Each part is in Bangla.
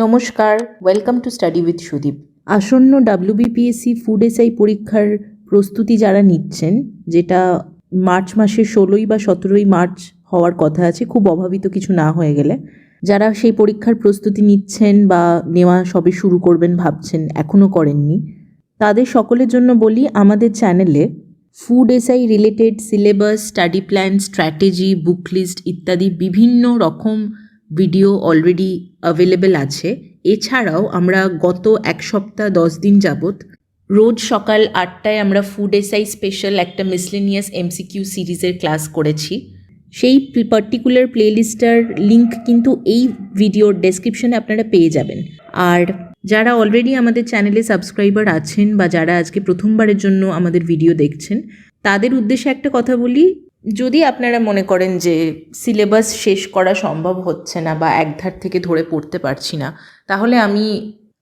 নমস্কার, welcome to study with Sudip. আসন্ন WBPSC ফুড এসআই পরীক্ষার প্রস্তুতি যারা নিচ্ছেন, যেটা মার্চ মাসের 16 বা 17 মার্চ হওয়ার কথা আছে, খুব অভাবিত কিছু না হয়ে গেলে, যারা সেই পরীক্ষার প্রস্তুতি নিচ্ছেন বা নেওয়া সবে শুরু করবেন ভাবছেন, এখনও করেননি, তাদের সকলের জন্য বলি, আমাদের চ্যানেলে food SI related syllabus, study plan, strategy, book list ইত্যাদি বিভিন্ন রকম ভিডিও অলরেডি অ্যাভেলেবেল আছে। এছাড়াও আমরা গত এক সপ্তাহ 10 দিন যাবৎ রোজ সকাল 8টায় আমরা ফুড এসআই স্পেশাল একটা মিসলেনিয়াস MCQ সিরিজের ক্লাস করেছি। সেই পার্টিকুলার প্লেলিস্টটার লিঙ্ক কিন্তু এই ভিডিওর ডেসক্রিপশনে আপনারা পেয়ে যাবেন। আর যারা অলরেডি আমাদের চ্যানেলে সাবস্ক্রাইবার আছেন বা যারা আজকে প্রথমবারের জন্য আমাদের ভিডিও দেখছেন, তাদের উদ্দেশ্যে একটা কথা বলি, যদি আপনারা মনে করেন যে সিলেবাস শেষ করা সম্ভব হচ্ছে না বা একধার থেকে ধরে পড়তে পারছি না, তাহলে আমি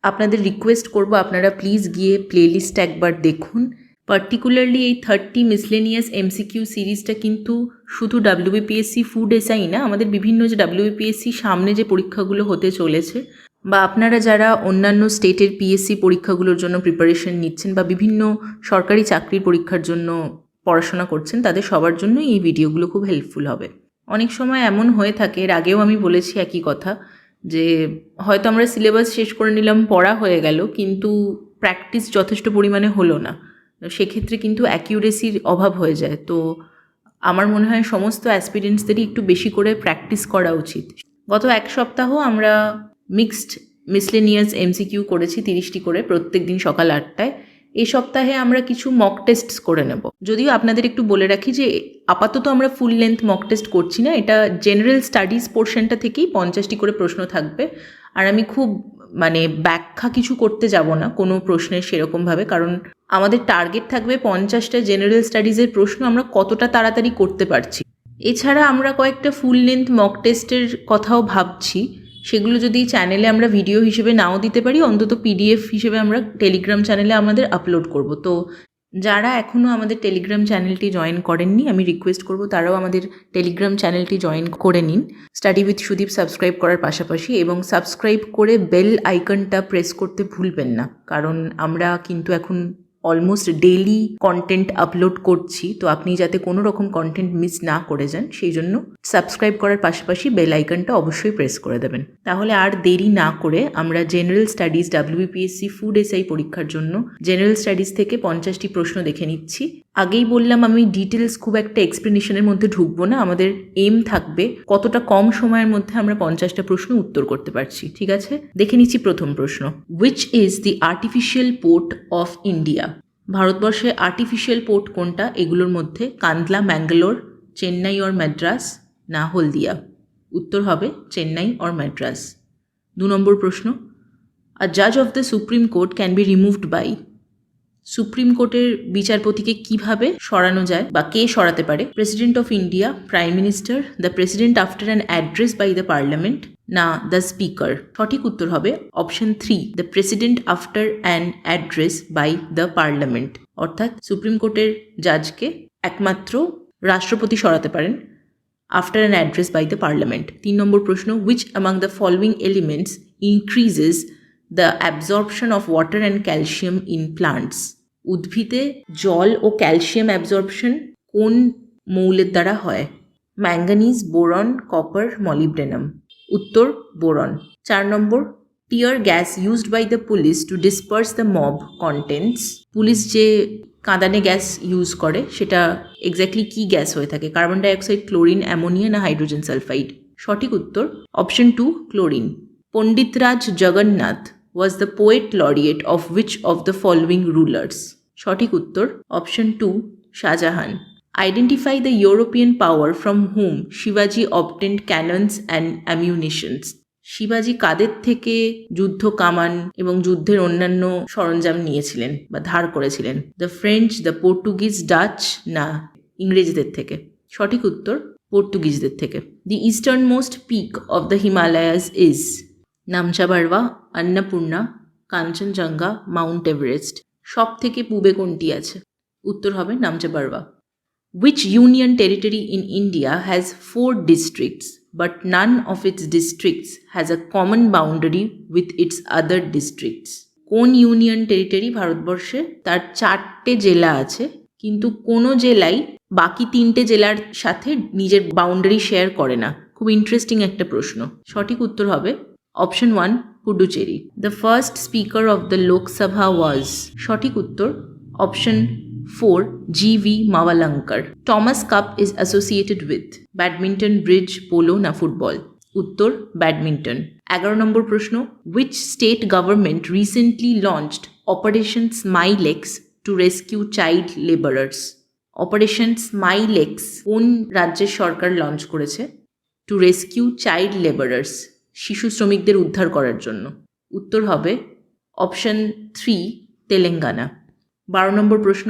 আপনাদের রিকোয়েস্ট করব আপনারা প্লিজ গিয়ে প্লেলিস্ট একবার দেখুন। পার্টিকুলারলি এই 30 মিসলেনিয়াস MCQ সিরিজটা কিন্তু শুধু WBPSC ফুড এসআই না, আমাদের বিভিন্ন যে WBPSC সামনে যে পরীক্ষাগুলো হতে চলেছে বা আপনারা যারা অন্যান্য স্টেটের PSC পরীক্ষাগুলোর জন্য প্রিপারেশন নিচ্ছেন বা বিভিন্ন সরকারি চাকরির পরীক্ষার জন্য পড়াশোনা করছেন, তাদের সবার জন্যই এই ভিডিওগুলো খুব হেল্পফুল হবে। অনেক সময় এমন হয়ে থাকে, এর আগেও আমি বলেছি একই কথা, যে হয়তো আমরা সিলেবাস শেষ করে নিলাম, পড়া হয়ে গেল, কিন্তু প্র্যাকটিস যথেষ্ট পরিমাণে হলো না, সেক্ষেত্রে কিন্তু অ্যাকিউরেসির অভাব হয়ে যায়। তো আমার মনে হয় সমস্ত অ্যাসপিরেন্টসদেরই একটু বেশি করে প্র্যাকটিস করা উচিত। গত এক সপ্তাহ আমরা মিক্সড মিসলেনিয়াস MCQ করেছি 30টি করে, প্রত্যেক দিন সকাল 8টায়। এই সপ্তাহে আমরা কিছু মক টেস্টস করে নেব। যদিও আপনাদের একটু বলে রাখি যে আপাতত আমরা ফুল লেন্থ মক টেস্ট করছি না, এটা জেনারেল স্টাডিজ পোর্শনটা থেকেই 50টি করে প্রশ্ন থাকবে। আর আমি খুব ব্যাখ্যা কিছু করতে যাব না কোনো প্রশ্নের সেরকমভাবে, কারণ আমাদের টার্গেট থাকবে 50টা জেনারেল স্টাডিজের প্রশ্ন আমরা কতটা তাড়াতাড়ি করতে পারছি। এছাড়া আমরা কয়েকটা ফুল লেন্থ মক টেস্টের কথাও ভাবছি, সেগুলো যদি চ্যানেলে আমরা ভিডিও হিসেবে নাও দিতে পারি, অন্তত PDF হিসেবে আমরা টেলিগ্রাম চ্যানেলে আমাদের আপলোড করব। তো যারা এখনও আমাদের টেলিগ্রাম চ্যানেলটি জয়েন করেননি, আমি রিকোয়েস্ট করব তারাও আমাদের টেলিগ্রাম চ্যানেলটি জয়েন করে নিন, স্টাডি উইথ সুদীপ সাবস্ক্রাইব করার পাশাপাশি, এবং সাবস্ক্রাইব করে বেল আইকনটা প্রেস করতে ভুলবেন না, কারণ আমরা কিন্তু এখন অলমোস্ট ডেইলি কন্টেন্ট আপলোড করছি। তো আপনি যাতে কোনো রকম কন্টেন্ট মিস না করে যান, সেই জন্য সাবস্ক্রাইব করার পাশাপাশি বেল আইকনটা অবশ্যই প্রেস করে দেবেন। তাহলে আর দেরি না করে আমরা general studies WBPSC food SI পরীক্ষার জন্য জেনারেল স্টাডিজ থেকে 50টি প্রশ্ন দেখে নিচ্ছি। আগেই বললাম আমি ডিটেলস খুব একটা এক্সপ্লেনেশনের মধ্যে ঢুকবো না, আমাদের এম থাকবে কতটা কম সময়ের মধ্যে আমরা 50টা প্রশ্ন উত্তর করতে পারছি। ঠিক আছে, দেখে নিচ্ছি প্রথম প্রশ্ন। Which is the artificial port of India? ভারতবর্ষে আর্টিফিশিয়াল পোর্ট কোনটা? এগুলোর মধ্যে কান্দলা, ম্যাঙ্গালোর, চেন্নাই অর ম্যাড্রাস না হলদিয়া? উত্তর হবে চেন্নাই অর ম্যাড্রাস। 2 নম্বর প্রশ্ন। আ জাজ of the supreme court can be removed by? Supreme কোর্টের বিচারপতিকে কিভাবে সরানো যায় বা কে সরাতে পারে? President of India, prime minister, the president after an address by the parliament না দ্য স্পিকার? সঠিক উত্তর হবে option 3, the president after an address by the parliament. অর্থাৎ সুপ্রিম কোর্টের জাজকে একমাত্র রাষ্ট্রপতি সরাতে পারেন after an address by the parliament. 3 নম্বর প্রশ্ন। Which among the following elements increases the absorption of water and calcium in plants? উদ্ভিদে জল ও ক্যালসিয়াম অ্যাবজর্পশন কোন মৌলের দ্বারা হয়? Manganese, boron, copper, molybdenum? উত্তর বোরন। 4 নম্বর। Tear gas used by the police to disperse the mob contents? Police যে কাঁদানে গ্যাস ইউজ করে সেটা এক্স্যাক্টলি কি গ্যাস হয়ে থাকে? কার্বন ডাইঅক্সাইড, ক্লোরিন, অ্যামোনিয়া না হাইড্রোজেন সালফাইড? সঠিক উত্তর option 2, chlorine. Panditraj Jagannath was the poet laureate of which of the following rulers? সঠিক উত্তর option 2, Shahjahan. Identify the European power from whom Shivaji obtained cannons and ammunitions? শিবাজি কাদের থেকে যুদ্ধ কামান এবং যুদ্ধের অন্যান্য সরঞ্জাম নিয়েছিলেন বা ধার করেছিলেন? The French, the Portuguese, Dutch না ইংরেজদের থেকে? সঠিক উত্তর পর্তুগিজদের থেকে। The easternmost peak of the Himalayas is? Namcha Barwa, Annapurna, Kanchenjunga, Mount Everest? সব থেকে পূবে কোনটি আছে? উত্তর হবে Namcha Barwa. Which union territory in India has 4 districts? but none of its districts has a common boundary with its other districts. কোন ইউনিয়ন টেরিটরি ভারতবর্ষে তার 4টে জেলা আছে কিন্তু কোনো জেলাই বাকি 3টে জেলার সাথে নিজের বাউন্ডারি শেয়ার করে না? খুব ইন্টারেস্টিং একটা প্রশ্ন। সঠিক উত্তর হবে option 1 Puducherry. The first speaker of the Lok Sabha was. সঠিক উত্তর option 4 G.V. Mavalankar. Thomas Cup is associated with badminton, bridge, polo না ফুটবল? উত্তর ব্যাডমিন্টন। 11 নম্বর প্রশ্ন, which state government recently launched Operation Smilex to rescue child laborers? Operation Smilex কোন রাজ্যের সরকার লঞ্চ করেছে টু রেস্কিউ চাইল্ড লেবারার্স, শিশু শ্রমিকদের উদ্ধার করার জন্য? উত্তর হবে অপশন 3 তেলেঙ্গানা। 12 নম্বর প্রশ্ন,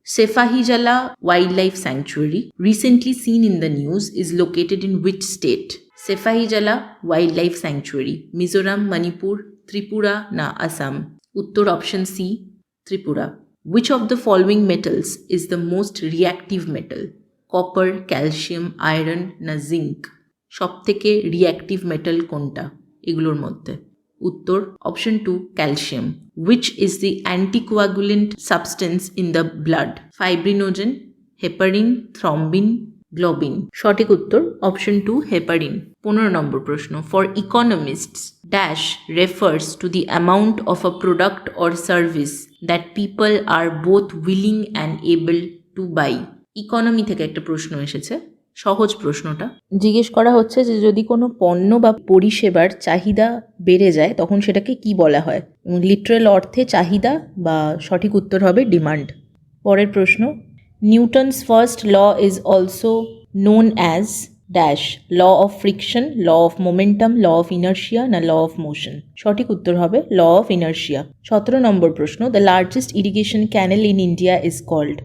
Sepahijala wildlife sanctuary recently seen in the news is located in which state? Sepahijala wildlife sanctuary Mizoram, Manipur, Tripura না আসাম? উত্তর option C Tripura. Which of the following metals is the most reactive metal? Copper, calcium, iron না জিঙ্ক? সব থেকে রিঅ্যাক্টিভ মেটাল কোনটা এগুলোর মধ্যে? উত্তর option 2 calcium. Which is the anticoagulant substance in the blood? Fibrinogen, heparin, thrombin, globin? সঠিক উত্তর অপশন 2 হেপারিন। 15 নম্বর প্রশ্ন, for economists dash refers to the amount of a product or service that people are both willing and able to buy. Economy থেকে একটা প্রশ্ন এসেছে, সহজ প্রশ্নটা। জিজ্ঞেস করা হচ্ছে যে যদি কোনো পণ্য বা পরিষেবার চাহিদা বেড়ে যায় তখন সেটাকে কি বলা হয়? লিটারাল অর্থে চাহিদা, বা সঠিক উত্তর হবে ডিমান্ড। পরের প্রশ্ন, Newton's first law is also known as dash law of friction, law of momentum, law of inertia না ল অফ মোশন? সঠিক উত্তর হবে ল অফ ইনার্শিয়া। 17 নম্বর প্রশ্ন, the largest irrigation canal in India is called.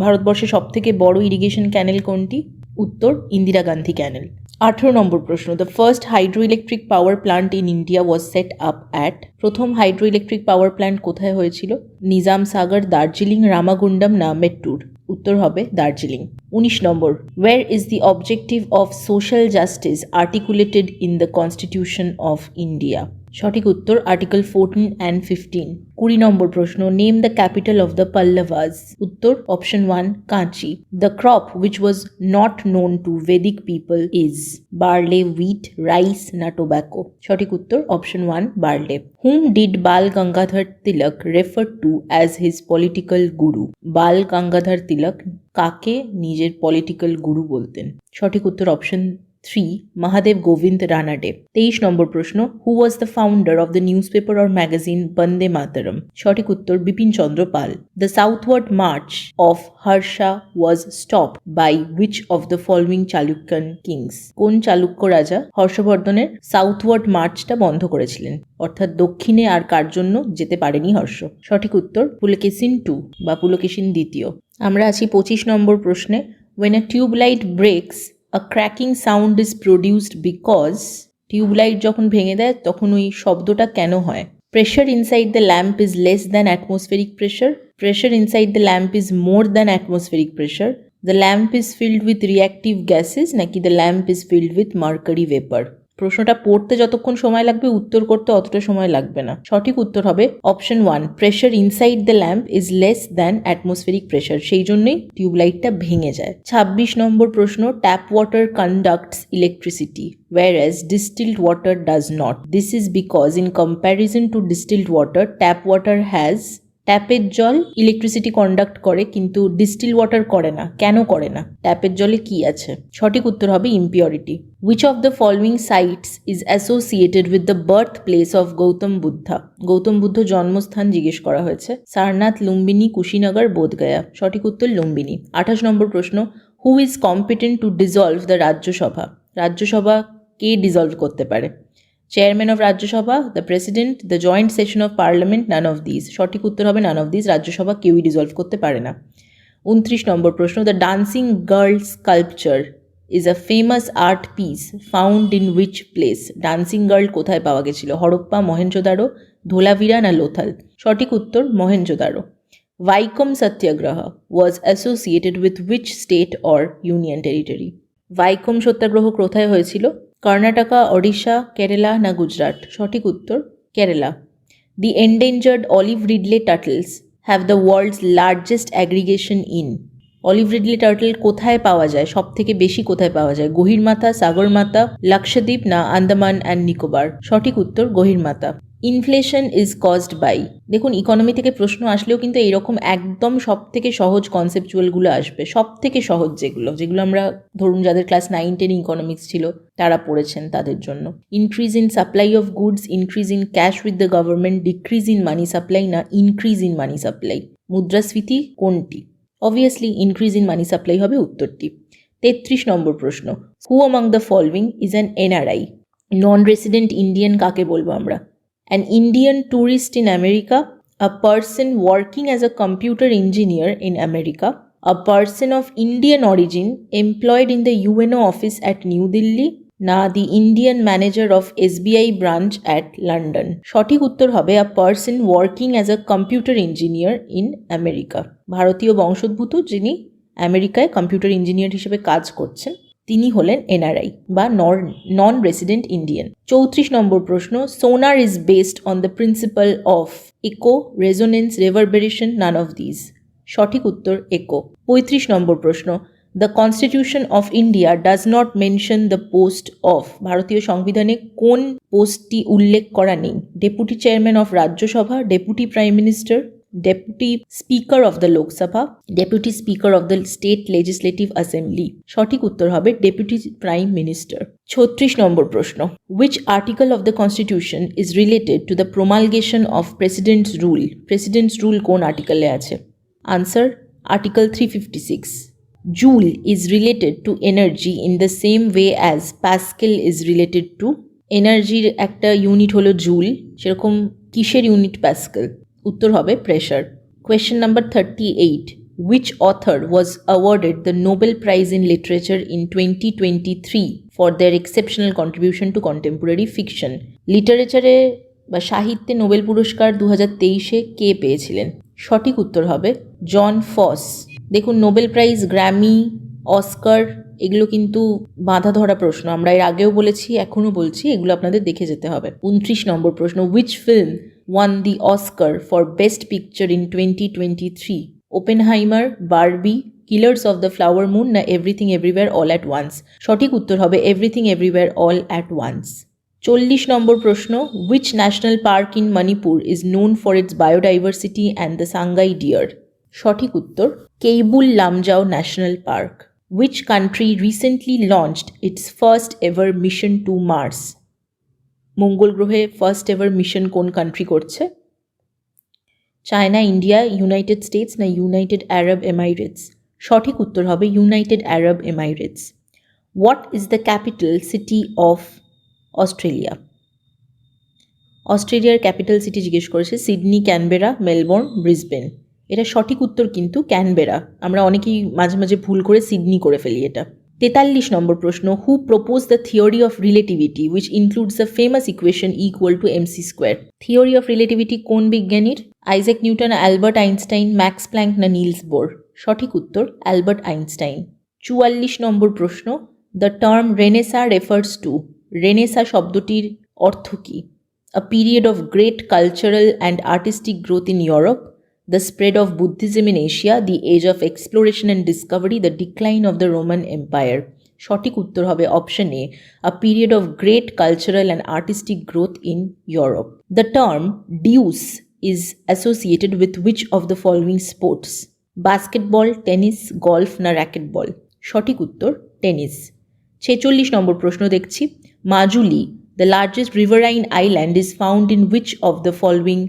ভারতবর্ষের সবথেকে বড় ইরিগেশন ক্যানেল কোনটি? উত্তর ইন্দিরা গান্ধী ক্যানেল। 18 নম্বর প্রশ্ন, the first hydro electric power plant in India was set up at. প্রথম হাইড্রো ইলেকট্রিক পাওয়ার প্ল্যান্ট কোথায় হয়েছিল? নিজাম সাগর, দার্জিলিং, রামাগুন্ডাম না মেট্টুর? উত্তর হবে দার্জিলিং। 19 নম্বর, where is the objective of social justice articulated in the constitution of India? সঠিক উত্তর আর্টিকেল 14 অ্যান্ড 15। 20 নম্বর প্রশ্ন, name the capital of the Pallavas? উত্তর অপশন 1 Kanchi. The crop which was not known to Vedic people is barley, wheat, rice না টোব্যাকো? সঠিক উত্তর অপশন 1 barley. Whom did Bal Gangadhar Tilak refer to as his political গুরু? বাল গঙ্গাধর তিলক কাকে নিজের পলিটিক্যাল গুরু বলতেন? সঠিক উত্তর অপশন 3 মহাদেব গোবিন্দ রানাডে। 23 নম্বর প্রশ্ন, who was the founder of the newspaper or magazine Bande Mataram? সঠিক উত্তর Bipin Chandra Pal. The southward march of Harsha was stopped by which of the following Chalukyan kings? কোন চালুক্য রাজা হর্ষবর্ধনের সাউথওয়ার্ড মার্চটা বন্ধ করেছিলেন, অর্থাৎ দক্ষিণে আর কার জন্য যেতে পারেনি হর্ষ? সঠিক উত্তর পুলকেশিন 2 বা পুলকেশিন দ্বিতীয়। আমরা আছি 25 নম্বর প্রশ্নে, when a tube light breaks a cracking sound is produced because? Tube light যখন ভেঙে দেয় তখন ওই শব্দটা কেন হয়? Pressure inside the lamp is less than atmospheric pressure, pressure inside the lamp is more than atmospheric pressure, the lamp is filled with reactive gases নাকি the lamp is filled with mercury vapour? প্রশ্নটা পড়তে যতক্ষণ সময় লাগবে উত্তর করতে অতটা সময় লাগবে না। সঠিক উত্তর হবে option 1 pressure inside the lamp is less than atmospheric pressure, সেই জন্যই টিউবলাইটটা ভেঙে যায়। 26 নম্বর প্রশ্ন, tap water conducts electricity whereas distilled water does not. This is because in comparison to distilled water, tap water has ট্যাপের জল ইলেকট্রিসিটি কন্ডাক্ট করে কিন্তু ডিস্টিল ওয়াটার করে না। কেন করে না? ট্যাপের জলে কি আছে? সঠিক উত্তর হবে impurity. Which of the following sites is associated with the birthplace of Gautam Buddha? Gautam Buddha জন্মস্থান জিজ্ঞেস করা হয়েছে। সারনাথ, লুম্বিনী, কুশিনগর, বোধগয়া? সঠিক উত্তর লুম্বিনী। 28 নম্বর প্রশ্ন, who is competent to dissolve the Rajya Sabha? Rajya Sabha কে ডিসলভ করতে পারে? Chairman of Rajya Sabha, the president, the joint session of parliament, none of this? সঠিক উত্তর হবে নান অফ দিস, রাজ্যসভা কেউই ডিসলভ করতে পারে না। 29 নম্বর প্রশ্ন, the dancing girl sculpture is a famous art piece found in which place? Dancing girl কোথায় পাওয়া গেছিল? হরপ্পা, মহেঞ্জোদারো, ধোলাভিরা না লোথাল? সঠিক উত্তর Mohenjo-daro. Vaikom Satyagraha was associated with which state or union territory? Vaikom Satyagraha কোথায় হয়েছিল? কর্ণাটকা, ওড়িশা, কেরালা না গুজরাট? সঠিক উত্তর Kerala. The endangered olive ridley turtles have the world's largest aggregation in. Olive Ridley turtle কোথায় পাওয়া যায়, সব থেকে বেশি কোথায় পাওয়া যায়? গহিরমাথা, সাগরমাথা, লাক্ষাদ্বীপ না আন্দামান অ্যান্ড নিকোবর? সঠিক উত্তর Gahirmatha. Inflation is caused by. দেখুন, ইকোনমি থেকে প্রশ্ন আসলেও কিন্তু এইরকম একদম সব থেকে সহজ কনসেপচুয়ালগুলো আসবে, সব থেকে সহজ যেগুলো আমরা ধরুন যাদের ক্লাস 9-10 ইকোনমিক্স ছিল তারা পড়েছেন তাদের জন্য। Increase in supply of goods, increase in cash with the government, decrease in money supply না ইনক্রিজ ইন মানি সাপ্লাই? মুদ্রাস্ফীতি কোনটি? Obviously increase in money supply হবে উত্তরটি। 33 নম্বর প্রশ্ন, হু among the following is an NRI? Non resident Indian কাকে বলবো আমরা? An Indian tourist in America, a person working as a computer engineer in America, a person of Indian origin employed in the UNO office at New Delhi, না the Indian manager of SBI branch at London? সঠিক উত্তর হবে a person working as a computer engineer in America. ভারতীয় বংশোদ্ভূত যিনি আমেরিকায় কম্পিউটার ইঞ্জিনিয়ার হিসেবে কাজ করছেন তিনি হলেন এনআরআই বা নন রেসিডেন্ট ইন্ডিয়ান। 34 নম্বর প্রশ্ন, sonar is based on the principle of echo, resonance, reverberation, none of these? সঠিক উত্তর ইকো। 35 নম্বর প্রশ্ন, the constitution of India does not mention the post of. ভারতীয় সংবিধানে কোন পোস্টটি উল্লেখ করা নেই? Deputy chairman of Rajya Sabha, deputy prime minister, deputy speaker of the Lok Sabha, deputy speaker of the state legislative assembly? সঠিক উত্তর হবে ডেপুটি প্রাইম মিনিস্টার। 36 নম্বর প্রশ্ন, which article of the constitution is related to the promulgation of president's rule? President's rule কোন আর্টিকেলে আছে? Answer article 356। Joule is related to energy in the same way as pascal is related to? এনার্জির একটা ইউনিট হলো জুল, সেরকম কিসের ইউনিট প্যাসকেল? উত্তর হবে pressure. Question number 38, which author was awarded the Nobel Prize in Literature in 2023 for their exceptional contribution to contemporary fiction? লিটারেচারে বা সাহিত্যে নোবেল পুরস্কার 2023-এ কে পেয়েছিলেন? সঠিক উত্তর হবে জন ফস। দেখুন, নোবেল প্রাইজ, গ্র্যামি, অস্কার এগুলো কিন্তু বাঁধা ধরা প্রশ্ন, আমরা এর আগেও বলেছি এখনও বলছি, এগুলো আপনাদের দেখে যেতে হবে। 29 নম্বর প্রশ্ন, which film won the Oscar for Best Picture in 2023? Oppenheimer, Barbie, Killers of the Flower Moon না Everything Everywhere All at Once? সঠিক উত্তর হবে Everything Everywhere All at Once। 40 নম্বর প্রশ্ন, which national park in Manipur is known for its biodiversity and the Sangai deer? সঠিক উত্তর Keibul Lamjao national park. Which country recently launched its first ever mission to Mars? মঙ্গল গ্রহে ফার্স্ট এভার মিশন কোন কান্ট্রি করছে? চায়না, ইন্ডিয়া, ইউনাইটেড স্টেটস না ইউনাইটেড আরব এমাইরেটস? সঠিক উত্তর হবে United Arab Emirates. What is the capital city of Australia? অস্ট্রেলিয়ার ক্যাপিটাল সিটি জিজ্ঞেস করেছে, সিডনি, ক্যানবেরা, মেলবোর্ন, ব্রিসবেন? এটা সঠিক উত্তর কিন্তু ক্যানবেরা। আমরা অনেকেই মাঝে মাঝে ভুল করে সিডনি করে ফেলি এটা। 43 নম্বর প্রশ্ন, who propose the theory of relativity which includes the famous equation equal to MC square? Theory of relativity কোন বিজ্ঞানীর? Isaac Newton, Albert Einstein, Max Planck না নিলস বোর? সঠিক উত্তর অ্যালবার্ট আইনস্টাইন। 44 নম্বর প্রশ্ন, the term renaissance refers to? Renaissance শব্দটির অর্থ কী? A period of great cultural and artistic growth in Europe, the spread of Buddhism in Asia, the age of exploration and discovery, the decline of the Roman Empire? সঠিক উত্তর হবে option A, a period of great cultural and artistic growth in Europe. The term deuce is associated with which of the following sports? Basketball, tennis, golf না racquetball? সঠিক উত্তর টেনিস। 46 নম্বর প্রশ্ন দেখছি, Majuli, the largest riverine island, is found in which of the following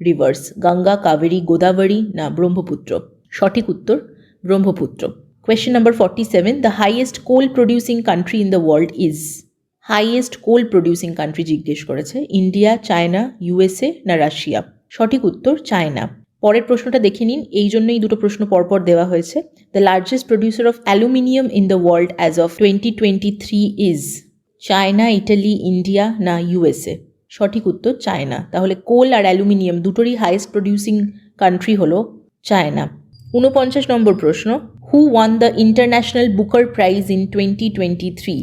rivers? Ganga, Kaveri, Godavari না ব্রহ্মপুত্র? সঠিক উত্তর Brahmaputra. Question number 47, the highest coal producing country in the world is? Highest coal producing country জিজ্ঞেস করেছে, ইন্ডিয়া, চায়না, ইউএসএ না রাশিয়া? সঠিক উত্তর চায়না। পরের প্রশ্নটা দেখে নিন, এই জন্যই দুটো প্রশ্ন পরপর দেওয়া হয়েছে। The largest producer of aluminium in the world as of 2023 is? China, Italy, India না ইউএসএ? সঠিক উত্তর চায়না। তাহলে কোল আর অ্যালুমিনিয়াম দুটোরই হাইয়েস্ট প্রডিউসিং কান্ট্রি হলো চায়না। 49 নম্বর প্রশ্ন, who won the international booker prize in 2023?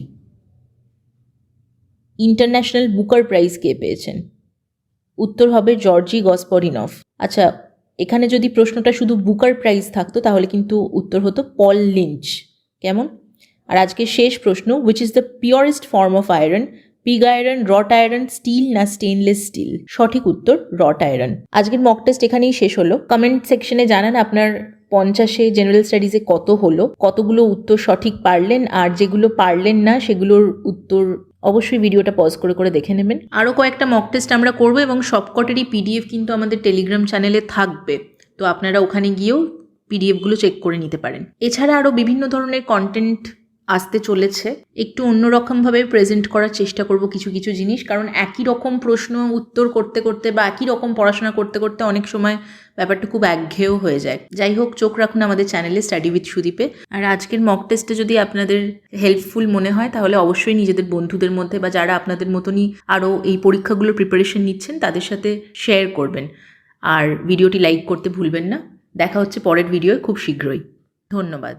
International booker prize কে পেয়েছেন? উত্তর হবে জর্জি গসপরিনফ। আচ্ছা, এখানে যদি প্রশ্নটা শুধু বুকার প্রাইজ থাকতো তাহলে কিন্তু উত্তর হতো পল লিঞ্চ। কেমন? আর আজকে শেষ প্রশ্ন, which is the purest form of iron? Pig iron, wrought iron, steel না স্টেনলেস স্টিল? সঠিক উত্তর রট আয়রন। আজকের মক টেস্ট এখানেই শেষ হলো। কমেন্ট সেকশনে জানান আপনার 50-এ জেনারেল স্টাডিজে কত হলো, কতগুলো উত্তর সঠিক পারলেন, আর যেগুলো পারলেন না সেগুলোর উত্তর অবশ্যই ভিডিওটা পজ করে করে দেখে নেবেন। আরও কয়েকটা মক টেস্ট আমরা করবো এবং সবকটেরই পিডিএফ কিন্তু আমাদের টেলিগ্রাম চ্যানেলে থাকবে, তো আপনারা ওখানে গিয়েও পিডিএফগুলো চেক করে নিতে পারেন। এছাড়া আরও বিভিন্ন ধরনের কন্টেন্ট আসতে চলেছে, একটু অন্যরকমভাবে প্রেজেন্ট করার চেষ্টা করব কিছু কিছু জিনিস, কারণ একই রকম প্রশ্ন উত্তর করতে করতে বা একই রকম পড়াশোনা করতে করতে অনেক সময় ব্যাপারটা খুব একঘেয়েও হয়ে যায়। যাই হোক, চোখ রাখুন আমাদের চ্যানেলে স্টাডি উইথ সুদীপে। আর আজকের মক টেস্টে যদি আপনাদের হেল্পফুল মনে হয় তাহলে অবশ্যই নিজেদের বন্ধুদের মধ্যে বা যারা আপনাদের মতনই আরও এই পরীক্ষাগুলোর প্রিপারেশন নিচ্ছেন তাদের সাথে শেয়ার করবেন। আর ভিডিওটি লাইক করতে ভুলবেন না। দেখা হচ্ছে পরের ভিডিওয় খুব শীঘ্রই। ধন্যবাদ।